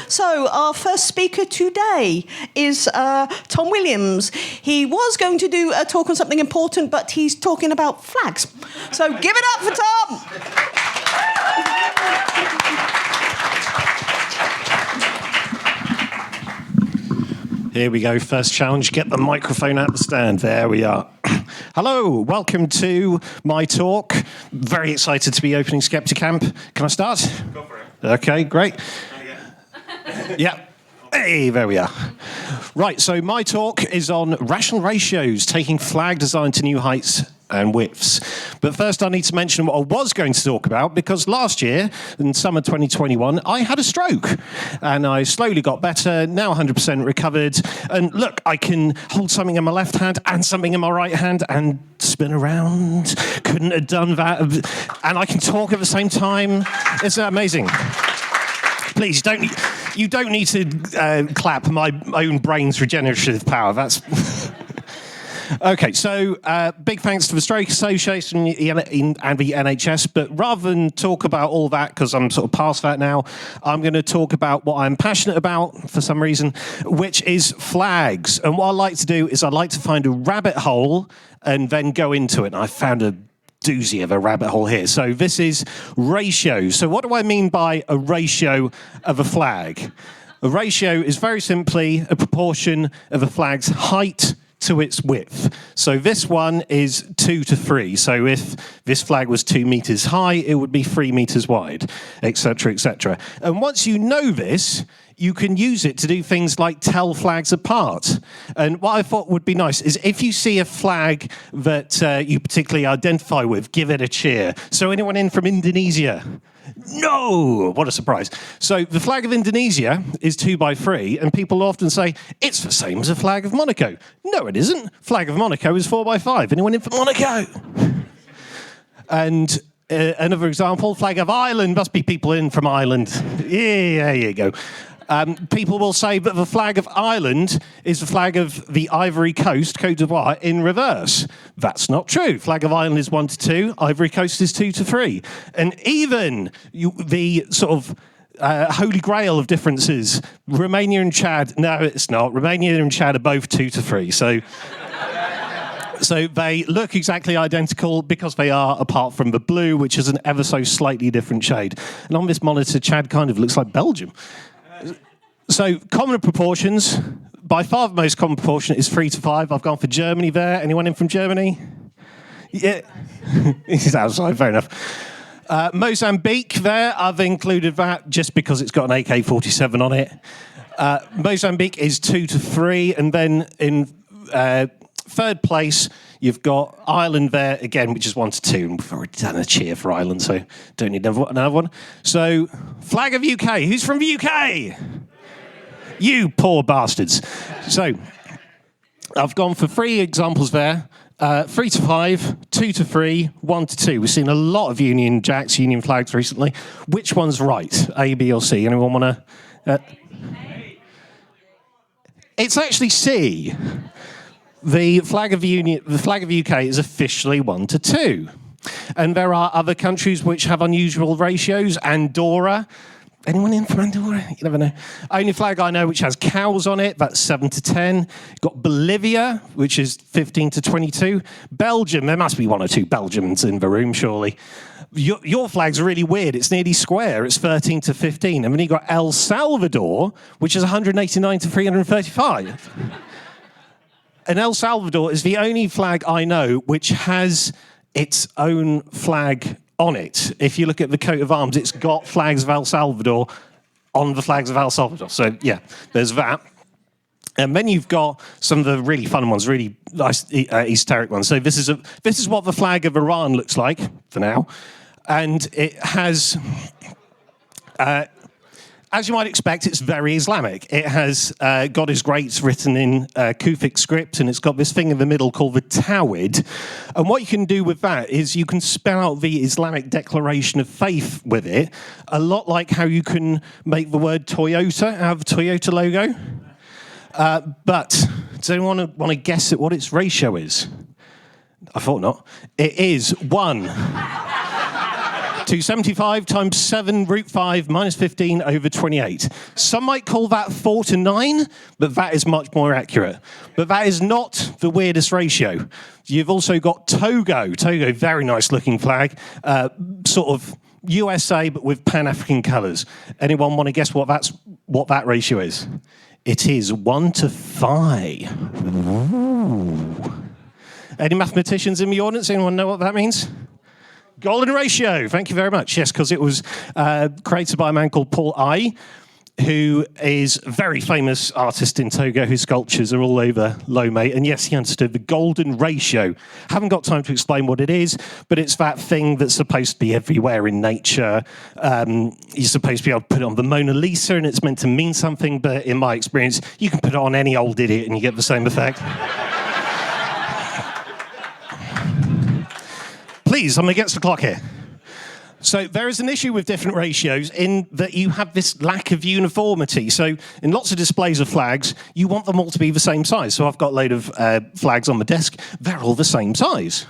So our first speaker today is Tom Williams. He was going to do a talk on something important, but he's talking about flags. So give it up for Tom. Here we go, first challenge, get the microphone out the stand. There we are. Hello, welcome to my talk. Very excited to be opening Skepticamp. Can I start? Go for it. Okay, great. Yeah. Hey, there we are. Right, so my talk is on rational ratios, taking flag design to new heights and widths. But first I need to mention what I was going to talk about, because last year, in summer 2021, I had a stroke. And I slowly got better, now 100% recovered. And look, I can hold something in my left hand and something in my right hand and spin around. Couldn't have done that. And I can talk at the same time. Isn't that amazing? Please, you don't need to clap my own brain's regenerative power. That's... Okay, so big thanks to the Stroke Association and the NHS, but rather than talk about all that, because I'm sort of past that now, I'm going to talk about what I'm passionate about for some reason, which is flags. And what I like to do is I like to find a rabbit hole and then go into it. And I found a doozy of a rabbit hole here. So this is ratio. So what do I mean by a ratio of a flag? A ratio is very simply a proportion of a flag's height to its width. So this one is 2 to 3. So if this flag was 2 meters high, it would be 3 meters wide, etc., etc. And once you know this, you can use it to do things like tell flags apart. And what I thought would be nice is if you see a flag that you particularly identify with, give it a cheer. So anyone in from Indonesia? No! What a surprise. So the flag of Indonesia is 2 by 3, and people often say, it's the same as the flag of Monaco. No, it isn't. Flag of Monaco is 4 by 5. Anyone in from Monaco? And another example, flag of Ireland, must be people in from Ireland. Yeah, there you go. People will say that the flag of Ireland is the flag of the Ivory Coast, Côte d'Ivoire, in reverse. That's not true. Flag of Ireland is 1 to 2, Ivory Coast is 2 to 3. And even the sort of holy grail of differences, Romania and Chad, no, it's not. Romania and Chad are both 2 to 3. So they look exactly identical because they are, apart from the blue, which is an ever so slightly different shade. And on this monitor, Chad kind of looks like Belgium. So, common proportions. By far the most common proportion is 3 to 5. I've gone for Germany there. Anyone in from Germany? Yeah. He's outside, fair enough. Mozambique there, I've included that just because it's got an AK-47 on it. Mozambique is 2 to 3. And then in third place, you've got Ireland there, again, which is 1 to 2. And we've already done a cheer for Ireland, so don't need another one. So, flag of UK. Who's from the UK? You poor bastards. So, I've gone for 3 examples there. 3 to 5, 2 to 3, 1 to 2. We've seen a lot of Union Jacks, Union flags recently. Which one's right? A, B, or C? Anyone want to... It's actually C. The flag of the UK is officially 1 to 2. And there are other countries which have unusual ratios. Andorra. Anyone in from Andorra? You never know. Only flag I know which has cows on it, that's 7 to 10. You've got Bolivia, which is 15 to 22. Belgium, there must be 1 or 2 Belgians in the room, surely. Your flag's really weird. It's nearly square. It's 13 to 15. And then you've got El Salvador, which is 189 to 335. And El Salvador is the only flag I know which has its own flag on it. If you look at the coat of arms, it's got flags of El Salvador on the flags of El Salvador. So, yeah, there's that. And then you've got some of the really fun ones, really nice esoteric ones. So this is what the flag of Iran looks like for now. And it has... as you might expect, it's very Islamic. It has God is Great written in Kufic script, and it's got this thing in the middle called the Tawhid. And what you can do with that is you can spell out the Islamic declaration of faith with it, a lot like how you can make the word Toyota out of the Toyota logo. But does anyone want to guess at what its ratio is? I thought not. It is 1. 275 times 7 root 5 minus 15 over 28. Some might call that 4 to 9, but that is much more accurate. But that is not the weirdest ratio. You've also got Togo. Togo, very nice looking flag. Sort of USA, but with Pan-African colours. Anyone want to guess what that ratio is? It is 1 to 5. Ooh. Any mathematicians in the audience? Anyone know what that means? Golden ratio. Thank you very much. Yes, because it was created by a man called Paul I, who is a very famous artist in Togo whose sculptures are all over Lomé. And yes, he understood the golden ratio. Haven't got time to explain what it is, but it's that thing that's supposed to be everywhere in nature. You're supposed to be able to put it on the Mona Lisa and it's meant to mean something, but in my experience, you can put it on any old idiot and you get the same effect. Please, I'm against the clock here. So there is an issue with different ratios in that you have this lack of uniformity. So in lots of displays of flags, you want them all to be the same size. So I've got a load of flags on the desk. They're all the same size.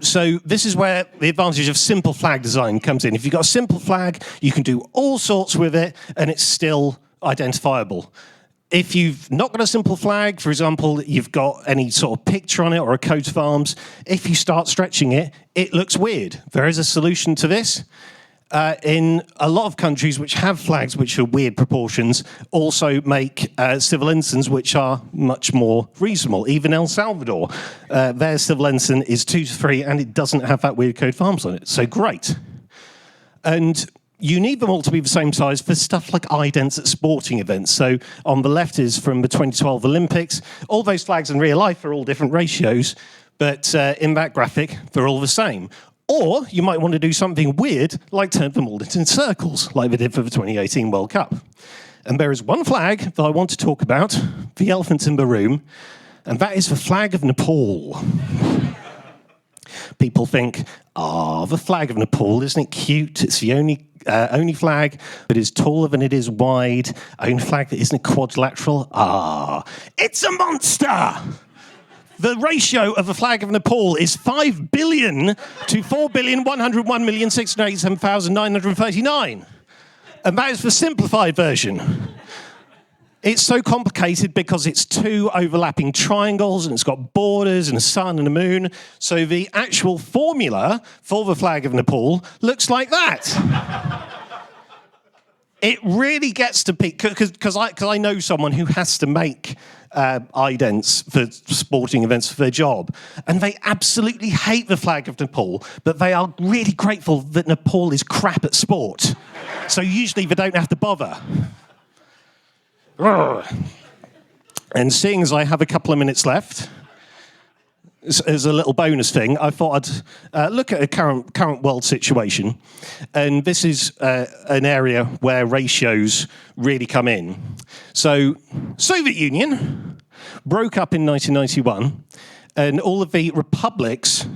So this is where the advantage of simple flag design comes in. If you've got a simple flag, you can do all sorts with it, and it's still identifiable. If you've not got a simple flag, for example, you've got any sort of picture on it or a coat of arms, if you start stretching it, it looks weird. There is a solution to this. In a lot of countries which have flags which are weird proportions, also make civil ensigns which are much more reasonable. Even El Salvador, their civil ensign is 2 to 3 and it doesn't have that weird coat of arms on it. So great. And you need them all to be the same size for stuff like idents at sporting events. So on the left is from the 2012 Olympics. All those flags in real life are all different ratios, but in that graphic, they're all the same. Or you might want to do something weird, like turn them all into circles, like they did for the 2018 World Cup. And there is one flag that I want to talk about, the elephant in the room, and that is the flag of Nepal. People think, the flag of Nepal, isn't it cute? It's the only flag that is taller than it is wide, only flag that isn't quadrilateral. It's a monster! The ratio of the flag of Nepal is 5 billion to 4,101,687,939. And that is the simplified version. It's so complicated because it's 2 overlapping triangles and it's got borders and a sun and a moon. So the actual formula for the flag of Nepal looks like that. It really gets to be, because I know someone who has to make idents for sporting events for their job, and they absolutely hate the flag of Nepal, but they are really grateful that Nepal is crap at sport. So usually they don't have to bother. And seeing as I have a couple of minutes left, as a little bonus thing, I thought I'd look at a current world situation. And this is an area where ratios really come in. So, Soviet Union broke up in 1991, and all of the republics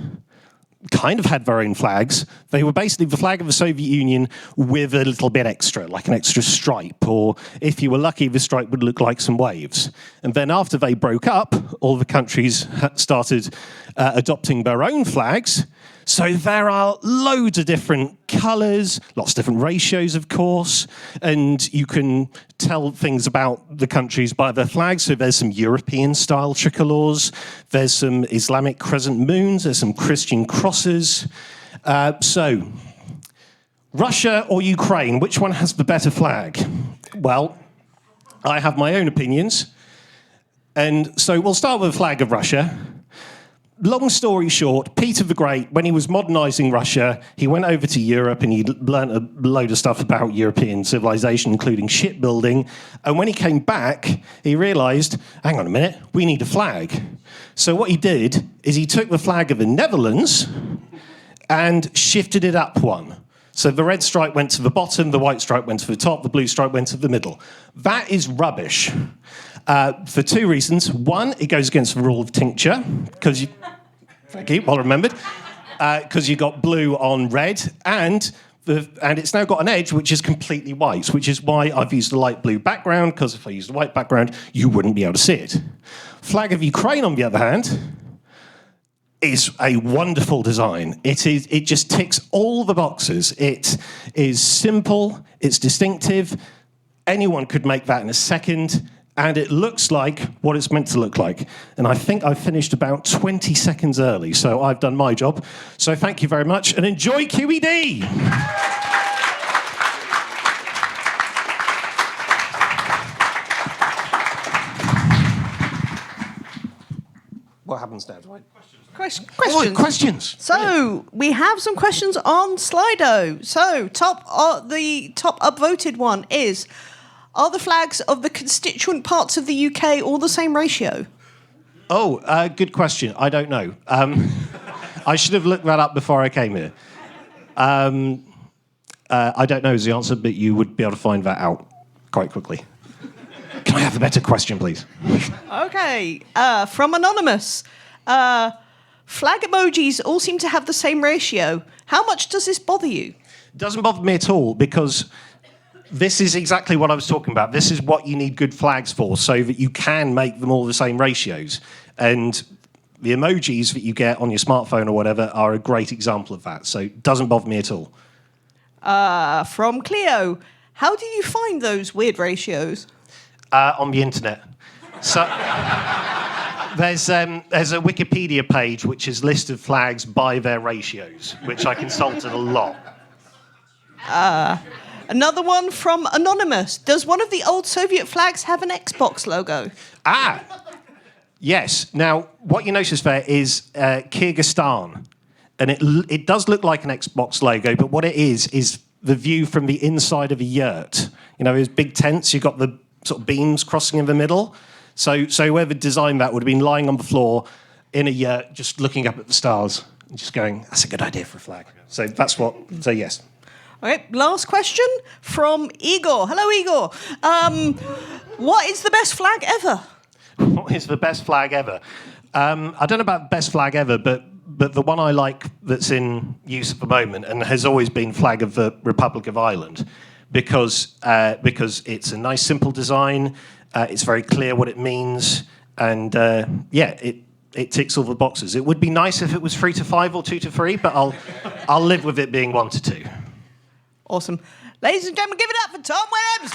kind of had their own flags. They were basically the flag of the Soviet Union with a little bit extra, like an extra stripe, or if you were lucky, the stripe would look like some waves. And then after they broke up, all the countries started adopting their own flags. So there are loads of different colours, lots of different ratios, of course, and you can tell things about the countries by their flags. So there's some European-style tricolours, there's some Islamic crescent moons, there's some Christian crosses. So, Russia or Ukraine, which one has the better flag? Well, I have my own opinions, and so we'll start with the flag of Russia. Long story short, Peter the Great, when he was modernising Russia, he went over to Europe and he learnt a load of stuff about European civilization, including shipbuilding. And when he came back, he realised, hang on a minute, we need a flag. So what he did is he took the flag of the Netherlands and shifted it up one. So the red stripe went to the bottom, the white stripe went to the top, the blue stripe went to the middle. That is rubbish. For 2 reasons. One, it goes against the rule of tincture, because you... Thank you, well remembered. Because you got blue on red, and it's now got an edge which is completely white, which is why I've used a light blue background, because if I used a white background, you wouldn't be able to see it. Flag of Ukraine, on the other hand, is a wonderful design. It just ticks all the boxes. It is simple, it's distinctive. Anyone could make that in a second, and it looks like what it's meant to look like. And I think I finished about 20 seconds early, so I've done my job. So thank you very much, and enjoy QED! What happens now? Questions. Oh, questions. So we have some questions on Slido. So the top upvoted one is: are the flags of the constituent parts of the UK all the same ratio? Oh, good question. I don't know. I should have looked that up before I came here. I don't know is the answer, but you would be able to find that out quite quickly. Can I have a better question, please? Okay, from Anonymous. Flag emojis all seem to have the same ratio. How much does this bother you? It doesn't bother me at all, because this is exactly what I was talking about. This is what you need good flags for, so that you can make them all the same ratios. And the emojis that you get on your smartphone or whatever are a great example of that. So it doesn't bother me at all. From Cleo. How do you find those weird ratios? On the internet. So there's a Wikipedia page which is listed flags by their ratios, which I consulted a lot. Another one from Anonymous. Does one of the old Soviet flags have an Xbox logo? Yes. Now, what you notice there is Kyrgyzstan. And it does look like an Xbox logo, but what it is the view from the inside of a yurt. You know, those big tents, you've got the sort of beams crossing in the middle. So whoever designed that would have been lying on the floor in a yurt, just looking up at the stars and just going, that's a good idea for a flag. So yes. All right, last question from Igor. Hello, Igor. What is the best flag ever? What is the best flag ever? I don't know about best flag ever, but the one I like that's in use at the moment and has always been flag of the Republic of Ireland, because it's a nice, simple design. It's very clear what it means, and it ticks all the boxes. It would be nice if it was 3 to 5 or 2 to 3, but I'll live with it being 1 to 2. Awesome. Ladies and gentlemen, give it up for Tom Williams.